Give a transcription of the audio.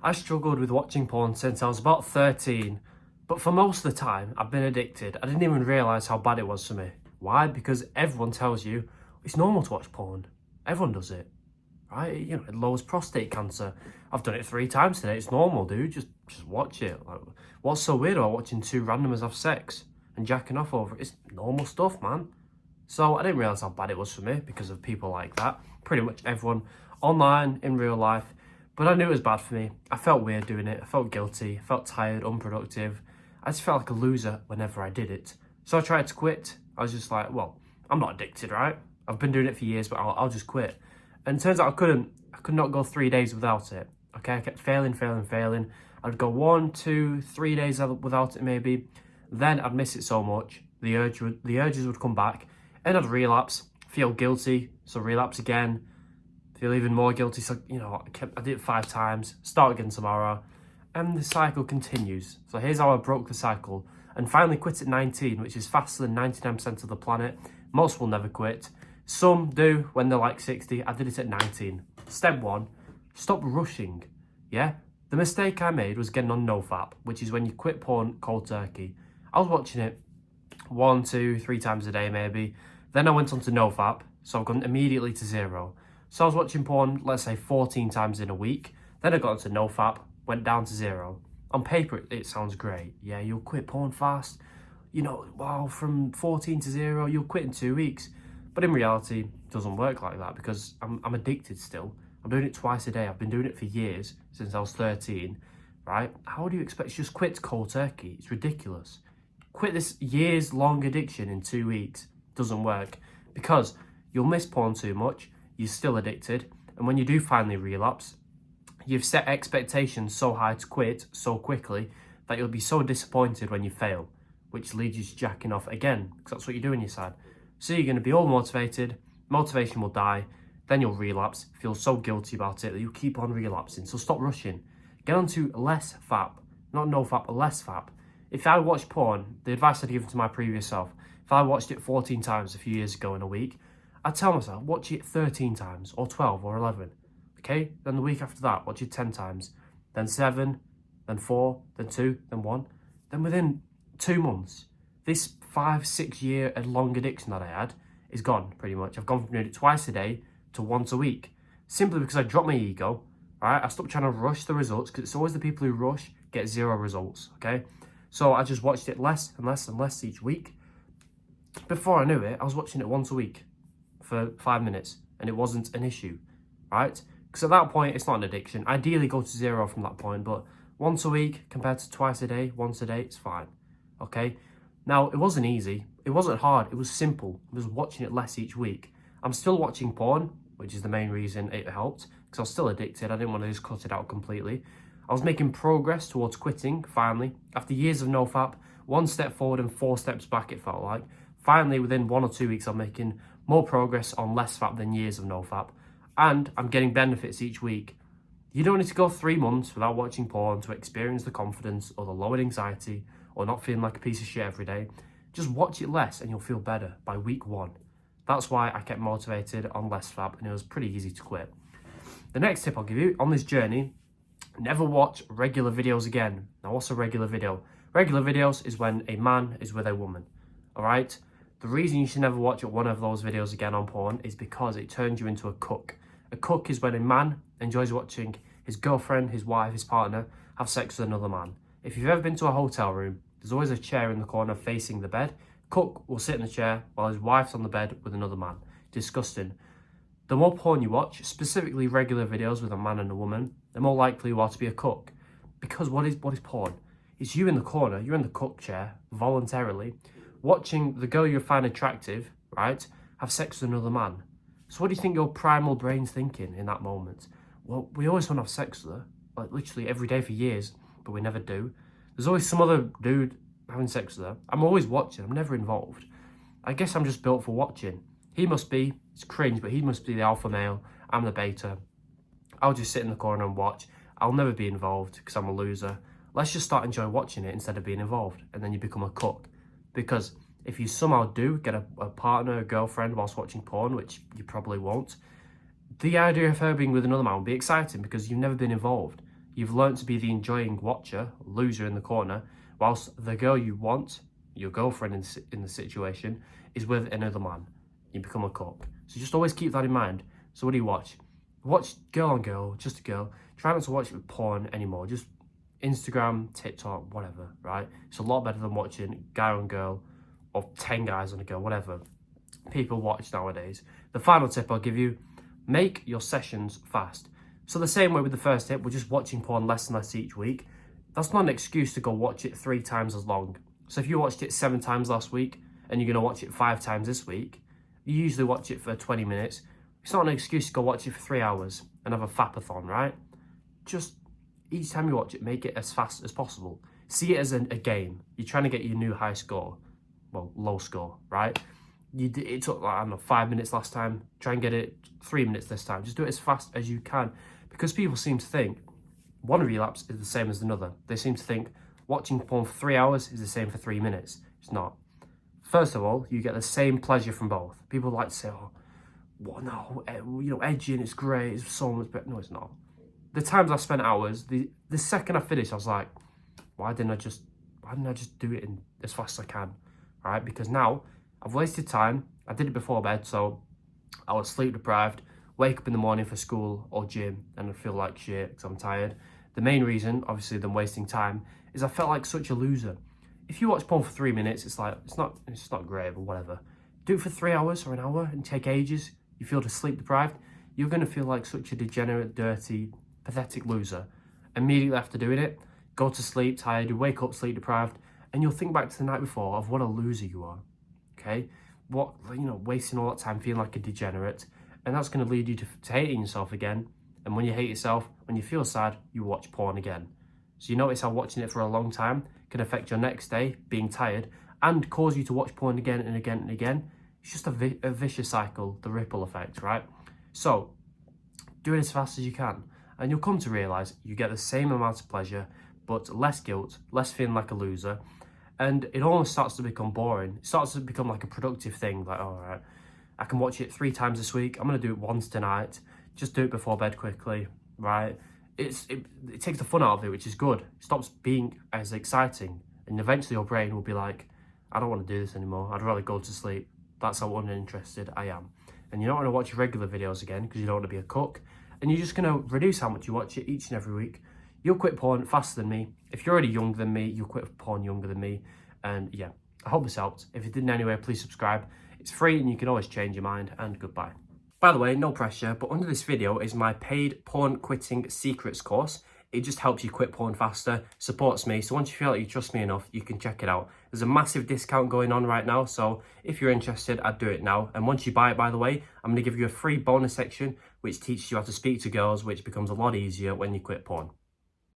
I struggled with watching porn since I was about 13, but for most of the time I've been addicted. I didn't even realise how bad it was for me. Why? Because everyone tells you it's normal to watch porn. Everyone does it, right? You know, it lowers prostate cancer. I've done it 3 times today. It's normal, dude. Just watch it. Like, what's so weird about watching two randomers have sex and jacking off over it? It's normal stuff, man. So I didn't realise how bad it was for me because of people like that. Pretty much everyone online, in real life. But I knew it was bad for me. I felt weird doing it. I felt guilty. I felt tired, unproductive. I just felt like a loser whenever I did it. So I tried to quit. I was just like, well, I'm not addicted, right? I've been doing it for years, but I'll just quit. And it turns out I could not go 3 days without it. Okay, I kept failing. I'd go 1, 2, 3 days without it maybe. Then I'd miss it so much. The urges would come back, and I'd relapse, feel guilty, so relapse again, feel even more guilty. So I did it 5 times, start again tomorrow, and the cycle continues. So here's how I broke the cycle and finally quit at 19, which is faster than 99% of the planet. Most will never quit. Some do when they're like 60. I did it at 19. Step 1, stop rushing. Yeah? The mistake I made was getting on NoFap, which is when you quit porn cold turkey. I was watching it 1, 2, 3 times a day maybe. Then I went on to NoFap, so I've gone immediately to 0. So I was watching porn, let's say 14 times in a week. Then I got onto NoFap, went down to 0. On paper, it sounds great. Yeah, you'll quit porn fast. Wow, from 14 to 0, you'll quit in 2 weeks. But in reality, it doesn't work like that because I'm addicted still. I'm doing it twice a day. I've been doing it for years, since I was 13, right? How do you expect to just quit cold turkey? It's ridiculous. Quit this years-long addiction in 2 weeks. Doesn't work because you'll miss porn too much. You're still addicted. And when you do finally relapse, you've set expectations so high to quit so quickly that you'll be so disappointed when you fail, which leads you to jacking off again, because that's what you do inside. So you're going to be all motivated, motivation will die, then you'll relapse, feel so guilty about it that you'll keep on relapsing. So stop rushing. Get onto less fap, not no fap, less fap. If I watch porn, the advice I'd given to my previous self, if I watched it 14 times a few years ago in a week, I'd tell myself, watch it 13 times, or 12, or 11. Okay? Then the week after that, watch it 10 times. Then 7, then 4, then 2, then 1. Then within 2 months, this 5-6 year long addiction that I had is gone, pretty much. I've gone from doing it twice a day to once a week. Simply because I dropped my ego, right? I stopped trying to rush the results, because it's always the people who rush get 0 results, okay? So I just watched it less and less each week. Before I knew it, I was watching it once a week for 5 minutes, and it wasn't an issue, right? Because at that point, it's not an addiction. Ideally, go to 0 from that point, but once a week compared to twice a day, once a day, it's fine, okay? Now, it wasn't easy. It wasn't hard. It was simple. I was watching it less each week. I'm still watching porn, which is the main reason it helped, because I was still addicted. I didn't want to just cut it out completely. I was making progress towards quitting, finally. After years of NoFap, 1 step forward and 4 steps back, it felt like. Finally, within 1 or 2 weeks, I'm making more progress on less fap than years of NoFap. And I'm getting benefits each week. You don't need to go 3 months without watching porn to experience the confidence or the lowered anxiety or not feeling like a piece of shit every day. Just watch it less and you'll feel better by week 1. That's why I kept motivated on less fap, and it was pretty easy to quit. The next tip I'll give you on this journey: never watch regular videos again. Now, what's a regular video? Regular videos is when a man is with a woman, all right? The reason you should never watch one of those videos again on porn is because it turns you into a cook. A cook is when a man enjoys watching his girlfriend, his wife, his partner have sex with another man. If you've ever been to a hotel room, there's always a chair in the corner facing the bed. Cook will sit in the chair while his wife's on the bed with another man. Disgusting. The more porn you watch, specifically regular videos with a man and a woman, the more likely you are to be a cook. Because what is porn? It's you in the corner, you're in the cook chair, voluntarily, watching the girl you find attractive, right, have sex with another man. So what do you think your primal brain's thinking in that moment? Well, we always want to have sex with her, like literally every day for years, but we never do. There's always some other dude having sex with her. I'm always watching, I'm never involved. I guess I'm just built for watching. It's cringe, but he must be the alpha male, I'm the beta. I'll just sit in the corner and watch. I'll never be involved because I'm a loser. Let's just start enjoying watching it instead of being involved, and then you become a cook. Because if you somehow do get a partner, a girlfriend whilst watching porn, which you probably won't, the idea of her being with another man will be exciting because you've never been involved. You've learned to be the enjoying watcher, loser in the corner, whilst the girl you want, your girlfriend in the situation, is with another man. You become a cook. So just always keep that in mind. So what do you watch? Watch girl on girl, just a girl. Try not to watch porn anymore. Just Instagram, TikTok, whatever, right? It's a lot better than watching guy on girl or 10 guys on a girl, whatever people watch nowadays. The final tip I'll give you, make your sessions fast. So the same way with the first tip, we're just watching porn less and less each week. That's not an excuse to go watch it 3 times as long. So if you watched it 7 times last week and you're going to watch it 5 times this week, you usually watch it for 20 minutes. It's not an excuse to go watch it for 3 hours and have a fapathon, right? Just each time you watch it, make it as fast as possible. See it as a game. You're trying to get your new high score. Well, low score, right? It took, I don't know, 5 minutes last time. Try and get it 3 minutes this time. Just do it as fast as you can. Because people seem to think one relapse is the same as another. They seem to think watching porn for 3 hours is the same for 3 minutes. It's not. First of all, you get the same pleasure from both. People like to say, oh, well, no, edgy and it's great, it's so much better. No, it's not. The times I spent hours, the second I finished, I was like, why didn't I just do it as fast as I can, right? Because now I've wasted time. I did it before bed, so I was sleep deprived, wake up in the morning for school or gym, and I feel like shit because I'm tired. The main reason, obviously, than wasting time, is I felt like such a loser. If you watch porn for 3 minutes, it's like, it's not great, but whatever. Do it for 3 hours or an hour and take ages. You feel sleep deprived, you're going to feel like such a degenerate, dirty, pathetic loser. Immediately after doing it, go to sleep tired, you wake up sleep deprived, and you'll think back to the night before of what a loser you are. Okay? Wasting all that time feeling like a degenerate, and that's going to lead you to hating yourself again. And when you hate yourself, when you feel sad, you watch porn again. So you notice how watching it for a long time can affect your next day, being tired, and cause you to watch porn again and again and again. It's just a vicious cycle, the ripple effect, right? So do it as fast as you can, and you'll come to realise you get the same amount of pleasure, but less guilt, less feeling like a loser, and it almost starts to become boring. It starts to become like a productive thing, like, all right, I can watch it 3 times this week, I'm going to do it once tonight, just do it before bed quickly, right? It takes the fun out of it, which is good. It stops being as exciting, and eventually your brain will be like, I don't want to do this anymore, I'd rather go to sleep. That's how uninterested I am. And you're not going to watch regular videos again because you don't want to be a cook, and you're just going to reduce how much you watch it each and every week. You'll quit porn faster than me. If you're already younger than me, you'll quit porn younger than me. And yeah, I hope this helped. If it didn't anyway, please subscribe. It's free and you can always change your mind, and goodbye. By the way, no pressure, but under this video is my paid porn quitting secrets course. It just helps you quit porn faster, supports me, so once you feel like you trust me enough, you can check it out. There's a massive discount going on right now, so if you're interested, I'd do it now. And once you buy it, by the way, I'm going to give you a free bonus section which teaches you how to speak to girls, which becomes a lot easier when you quit porn.